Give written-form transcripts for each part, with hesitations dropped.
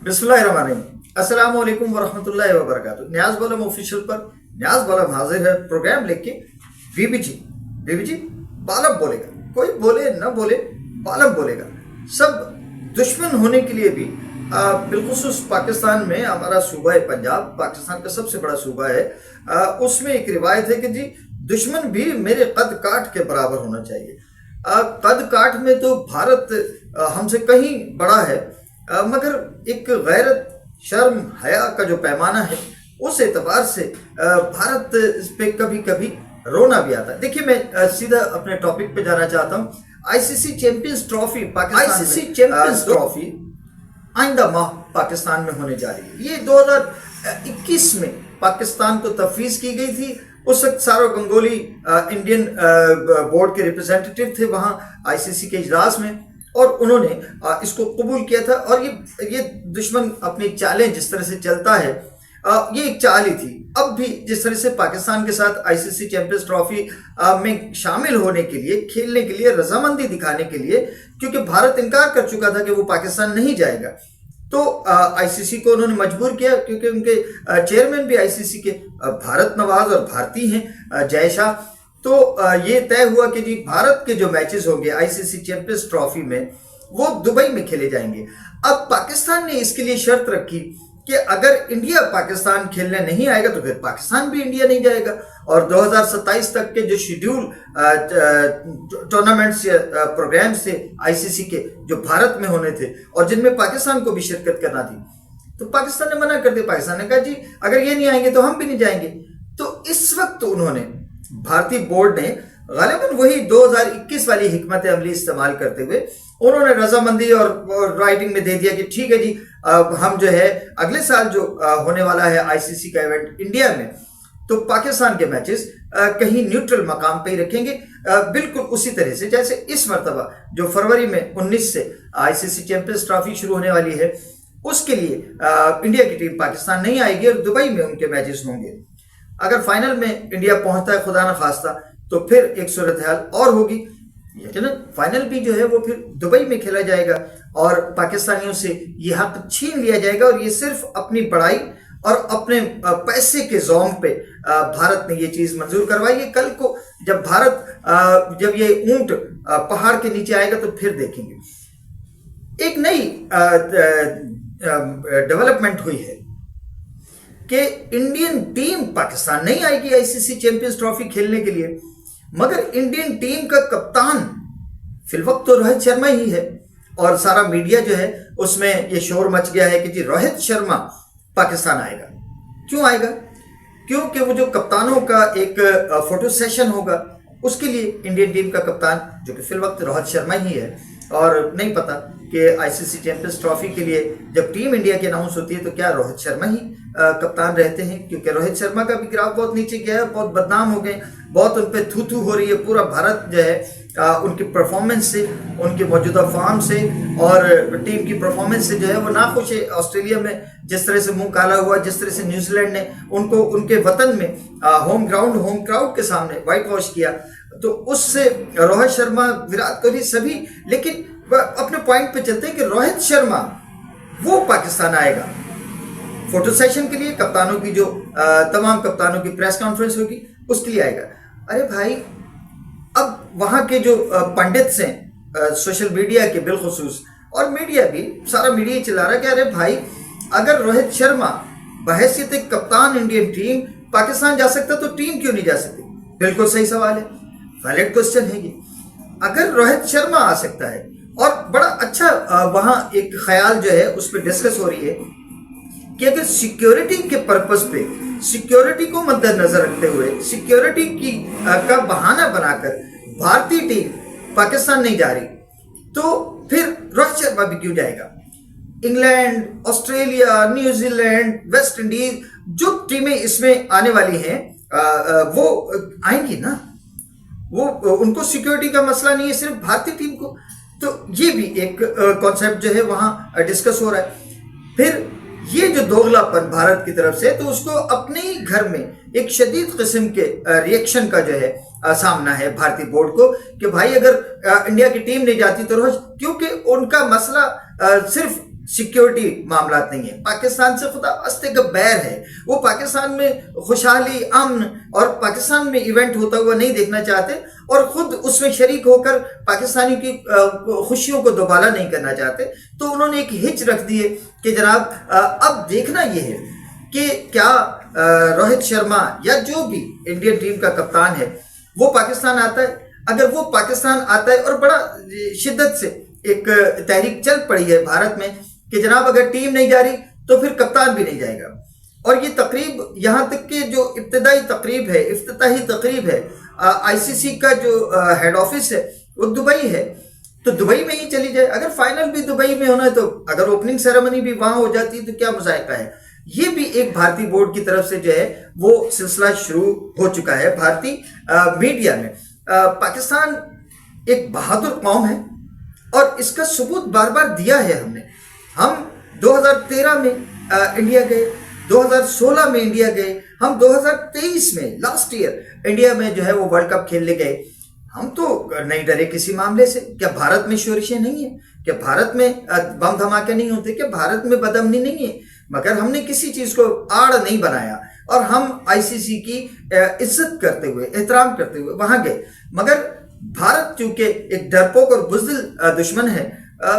बिस्मिल्लाहिर्रहमानिर्रहीम। अस्सलाम वालेकुम वरहमतुल्लाहि वबरकातुहू। न्याज बालम ऑफिशियल पर न्याज बालम हाजिर है प्रोग्राम लेके। बीबी जी बालम बोलेगा, कोई बोले न बोले बालम बोलेगा। सब दुश्मन होने के लिए भी बिलखुसूस पाकिस्तान में हमारा सूबा है पंजाब, पाकिस्तान का सबसे बड़ा सूबा है। उसमें एक रिवायत है कि जी दुश्मन भी मेरे कद काठ के बराबर होना चाहिए। कद काठ में तो भारत हमसे कहीं बड़ा है, मगर एक गैरत शर्म हया का जो पैमाना है उस एतबार से भारत पे कभी कभी रोना भी आता है। देखिए, मैं सीधा अपने टॉपिक पे जाना चाहता हूँ। आईसीसी चैंपियंस ट्रॉफी आइंदा माह पाकिस्तान में होने जा रही है। ये 2021 में पाकिस्तान को तफवीज़ की गई थी। उस वक्त सौरव गंगोली इंडियन बोर्ड के रिप्रेजेंटेटिव थे वहाँ आईसीसी के इजलास में, और उन्होंने इसको कबूल किया था। और ये दुश्मन अपनी चालें जिस तरह से चलता है, ये एक चाल ही थी। अब भी जिस तरह से पाकिस्तान के साथ आईसीसी चैंपियंस ट्रॉफी में शामिल होने के लिए, खेलने के लिए, रजामंदी दिखाने के लिए, क्योंकि भारत इनकार कर चुका था कि वो पाकिस्तान नहीं जाएगा, तो आईसीसी को उन्होंने मजबूर किया, क्योंकि उनके चेयरमैन भी आईसीसी के भारत नवाज और भारतीय हैं, जय शाह। तो ये तय हुआ कि जी भारत के जो मैचेस होंगे आईसीसी चैंपियंस ट्रॉफी में वो दुबई में खेले जाएंगे। अब पाकिस्तान ने इसके लिए शर्त रखी कि अगर इंडिया पाकिस्तान खेलने नहीं आएगा तो फिर पाकिस्तान भी इंडिया नहीं जाएगा। और 2027 तक के जो शेड्यूल टूर्नामेंट्स या प्रोग्राम्स थे आईसीसी के, जो भारत में होने थे और जिनमें पाकिस्तान को भी शिरकत करना थी, तो पाकिस्तान ने मना कर दिया। पाकिस्तान ने कहा जी अगर ये नहीं आएंगे तो हम भी नहीं जाएंगे। तो इस वक्त उन्होंने, भारतीय बोर्ड ने गालिबन वही 2021 वाली हिकमत अमली इस्तेमाल करते हुए उन्होंने रजामंदी और राइटिंग में दे दिया कि ठीक है जी, हम जो है अगले साल जो होने वाला है आईसीसी का इवेंट इंडिया में, तो पाकिस्तान के मैचेस कहीं न्यूट्रल मकाम पे ही रखेंगे, बिल्कुल उसी तरह से जैसे इस मरतबा जो फरवरी में 19 से आईसीसी चैंपियंस ट्रॉफी शुरू होने वाली है, उसके लिए इंडिया की टीम पाकिस्तान नहीं आएगी और दुबई में उनके मैचेस होंगे। अगर फाइनल में इंडिया पहुंचता है खुदा न खास्ता, तो फिर एक सूरत हाल और होगी, लेकिन फाइनल भी जो है वो फिर दुबई में खेला जाएगा और पाकिस्तानियों से ये हक छीन लिया जाएगा। और ये सिर्फ अपनी बड़ाई और अपने पैसे के ज़ौम पे भारत ने ये चीज़ मंजूर करवाई है। कल को जब भारत जब ये ऊंट पहाड़ के नीचे आएगा तो फिर देखेंगे। एक नई डेवलपमेंट हुई है कि इंडियन टीम पाकिस्तान नहीं आएगी आईसीसी चैंपियंस ट्रॉफी खेलने के लिए, मगर इंडियन टीम का कप्तान फिलवक्त तो रोहित शर्मा ही है। और सारा मीडिया जो है उसमें ये शोर मच गया है कि जी रोहित शर्मा पाकिस्तान आएगा। क्यों आएगा? क्योंकि वो जो कप्तानों का एक फोटो सेशन होगा, उसके लिए इंडियन टीम का कप्तान जो कि फिलवक्त रोहित शर्मा ही है। और नहीं पता कि आईसीसी चैंपियंस ट्रॉफी के लिए जब टीम इंडिया की अनाउंस होती है तो क्या रोहित शर्मा ही कप्तान रहते हैं, क्योंकि रोहित शर्मा का भी ग्राफ बहुत नीचे गया है, बहुत बदनाम हो गए, बहुत उन पर थू थू हो रही है। पूरा भारत जो है उनकी परफॉर्मेंस से, उनकी मौजूदा फॉर्म से और टीम की परफॉर्मेंस से जो है वो नाखुश है। ऑस्ट्रेलिया में जिस तरह से मुंह काला हुआ, जिस तरह से न्यूजीलैंड ने उनको उनके वतन में होम क्राउड के सामने वाइट वॉश किया, तो उससे रोहित शर्मा, विराट कोहली सभी, लेकिन अपने पॉइंट पे चलते हैं कि रोहित शर्मा वो पाकिस्तान आएगा फोटो सेशन के लिए, कप्तानों की जो तमाम कप्तानों की प्रेस कॉन्फ्रेंस होगी उसके लिए आएगा। अरे भाई, अब वहाँ के जो पंडित्स हैं सोशल मीडिया के बिलखुसूस, और मीडिया भी, सारा मीडिया ही चला रहा है कि अरे भाई, अगर रोहित शर्मा बहैसियत एक कप्तान इंडियन टीम पाकिस्तान जा सकता तो टीम क्यों नहीं जा सकती? बिल्कुल सही सवाल है, वैलिड क्वेश्चन है ये। अगर रोहित शर्मा आ सकता है, और बड़ा अच्छा वहाँ एक ख्याल जो है उस पर डिस्कस हो रही है कि अगर सिक्योरिटी के पर्पस पे, सिक्योरिटी को मद्देनजर रखते हुए, सिक्योरिटी की का बहाना बनाकर भारतीय टीम पाकिस्तान नहीं जा रही, तो फिर रोहित शर्मा भी क्यों जाएगा? England, Australia, New Zealand, West Indies, जो टीमें इसमें आने वाली हैं वो आएंगी ना। वो उनको सिक्योरिटी का मसला नहीं है, सिर्फ भारतीय टीम को। तो ये भी एक कॉन्सेप्ट जो है वहाँ डिस्कस हो रहा है। फिर ये जो दोगलापन भारत की तरफ से, तो उसको अपने ही घर में एक शदीद किस्म के रिएक्शन का जो है सामना है भारतीय बोर्ड को कि भाई अगर इंडिया की टीम नहीं जाती तो रोज, क्योंकि उनका मसला सिर्फ सिक्योरिटी मामलात नहीं है, पाकिस्तान से खुदा वास्ते का बैर है, वो पाकिस्तान में खुशहाली अमन और पाकिस्तान में इवेंट होता हुआ नहीं देखना चाहते और खुद उसमें शरीक होकर पाकिस्तानी की खुशियों को दोबारा नहीं करना चाहते। तो उन्होंने एक हिच रख दी है कि जनाब अब देखना ये है कि क्या रोहित शर्मा या जो भी इंडियन टीम का कप्तान है वो पाकिस्तान आता है। अगर वो पाकिस्तान आता है और बड़ा शिद्दत से एक तहरीक चल पड़ी है भारत में कि जनाब अगर टीम नहीं जा रही तो फिर कप्तान भी नहीं जाएगा, और ये तकरीब यहाँ तक कि जो इब्तिदाई तकरीब है, इफ्तिताही तकरीब है, आईसीसी का जो हेड ऑफिस है वो दुबई है, तो दुबई में ही चली जाए। अगर फाइनल भी दुबई में होना है तो अगर ओपनिंग सेरेमनी भी वहाँ हो जाती तो क्या मज़ायका है। ये भी एक भारतीय बोर्ड की तरफ से जो है वो सिलसिला शुरू हो चुका है भारतीय मीडिया में। पाकिस्तान एक बहादुर कौम है और इसका सबूत बार बार दिया है हमने। हम 2013 में इंडिया गए, 2016 में इंडिया गए, हम 2023 में लास्ट ईयर इंडिया में जो है वो वर्ल्ड कप खेलने गए। हम तो नहीं डरे किसी मामले से। क्या भारत में शोरिशें नहीं है? क्या भारत में बम धमाके नहीं होते? क्या भारत में बदअमनी नहीं है? मगर हमने किसी चीज़ को आड़ नहीं बनाया और हम आईसीसी की इज्जत करते हुए, एहतराम करते हुए वहाँ गए। मगर भारत चूंकि एक डरपोक और बुज़दिल दुश्मन है,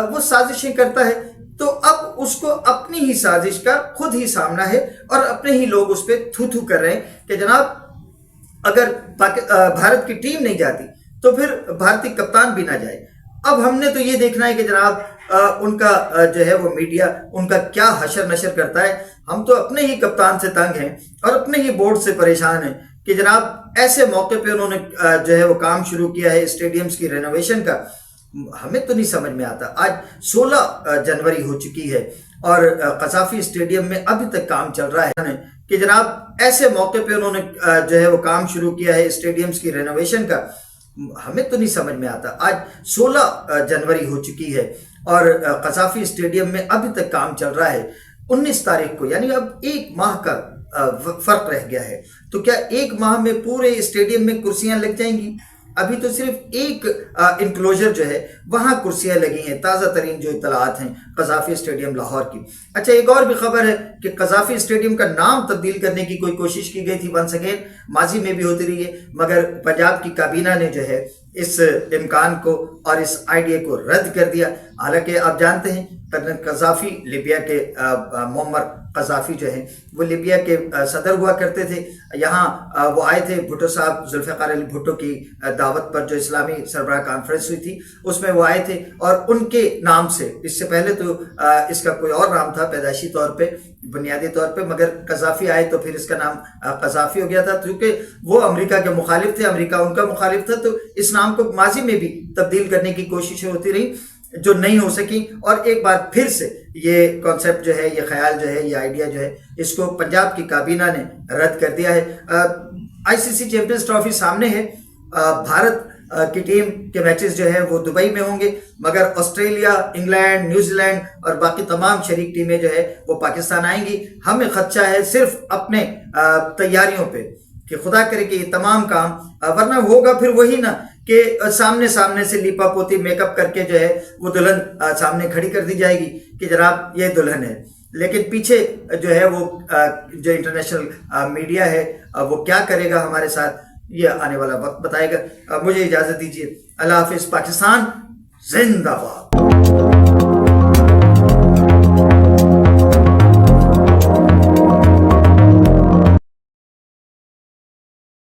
वो साजिशें करता है, तो अब उसको अपनी ही साजिश का खुद ही सामना है और अपने ही लोग उस पर थू थू कर रहे हैं कि जनाब अगर भारत की टीम नहीं जाती तो फिर भारतीय कप्तान भी ना जाए। अब हमने तो ये देखना है कि जनाब उनका जो है वो मीडिया उनका क्या हशर नशर करता है। हम तो अपने ही कप्तान से तंग हैं और अपने ही बोर्ड से परेशान हैं कि जनाब ऐसे मौके पे उन्होंने जो है वो काम शुरू किया है स्टेडियम्स की रेनोवेशन का। हमें तो नहीं समझ में आता। आज 16 जनवरी हो चुकी है और कज़ाफ़ी स्टेडियम में अभी तक काम चल रहा है कि जनाब ऐसे मौके पे उन्होंने जो है वो काम शुरू किया है स्टेडियम्स की रेनोवेशन का। हमें तो नहीं समझ में आता। आज 16 जनवरी हो चुकी है और कज़ाफ़ी स्टेडियम में अभी तक काम चल रहा है। 19 तारीख को यानी अब एक माह का फर्क रह गया है, तो क्या एक माह में पूरे स्टेडियम में कुर्सियां लग जाएंगी? अभी तो सिर्फ एक इंक्लोजर जो है वहाँ कुर्सियां लगी हैं। ताज़ा तरीन जो इतलात हैं कज़ाफ़ी स्टेडियम लाहौर की। अच्छा, एक और भी खबर है कि कज़ाफ़ी स्टेडियम का नाम तब्दील करने की कोई कोशिश की गई थी वंस अगेन, माजी में भी होती रही है, मगर पंजाब की काबीना ने जो है इस इम्कान को और इस आइडिया को रद्द कर दिया। हालांकि आप जानते हैं कर्नल कज़ाफ़ी लिबिया के मोअम्मर कज़ाफ़ी जो है वो लिबिया के सदर हुआ करते थे। यहाँ वो आए थे, भुट्टो साहब जुल्फ़िकार अली भुट्टो की दावत पर जो इस्लामी सरबराह कॉन्फ्रेंस हुई थी उसमें वो आए थे और उनके नाम से, इससे पहले तो इसका कोई और नाम था पैदाइशी तौर पे, बुनियादी तौर पे, मगर कज़ाफ़ी आए तो फिर इसका नाम कज़ाफ़ी हो गया था। क्योंकि वो अमेरिका के मुखालिफ थे, अमेरिका उनका मुखालिफ था, तो इस नाम को माजी में भी तब्दील करने की कोशिशें होती रही जो नहीं हो सकी। और एक बार फिर से ये कॉन्सेप्ट जो है, ये ख्याल जो है, ये आइडिया जो है, इसको पंजाब की काबीना ने रद्द कर दिया है। आईसीसी चैंपियंस ट्रॉफी सामने है। भारत की टीम के मैचेस जो है वो दुबई में होंगे, मगर ऑस्ट्रेलिया, इंग्लैंड, न्यूजीलैंड और बाकी तमाम शरीक टीमें जो है वो पाकिस्तान आएंगी। हमें खदशा है सिर्फ अपने तैयारियों पे कि खुदा करे कि ये तमाम काम, वरना होगा फिर वही ना कि सामने सामने से लीपा पोती मेकअप करके जो है वो दुल्हन सामने खड़ी कर दी जाएगी कि जनाब ये दुल्हन है, लेकिन पीछे जो है वो जो इंटरनेशनल मीडिया है वो क्या करेगा हमारे साथ, ये आने वाला वक्त बताएगा। मुझे इजाज़त दीजिए। अल्लाह हाफिज़। पाकिस्तान जिंदाबाद।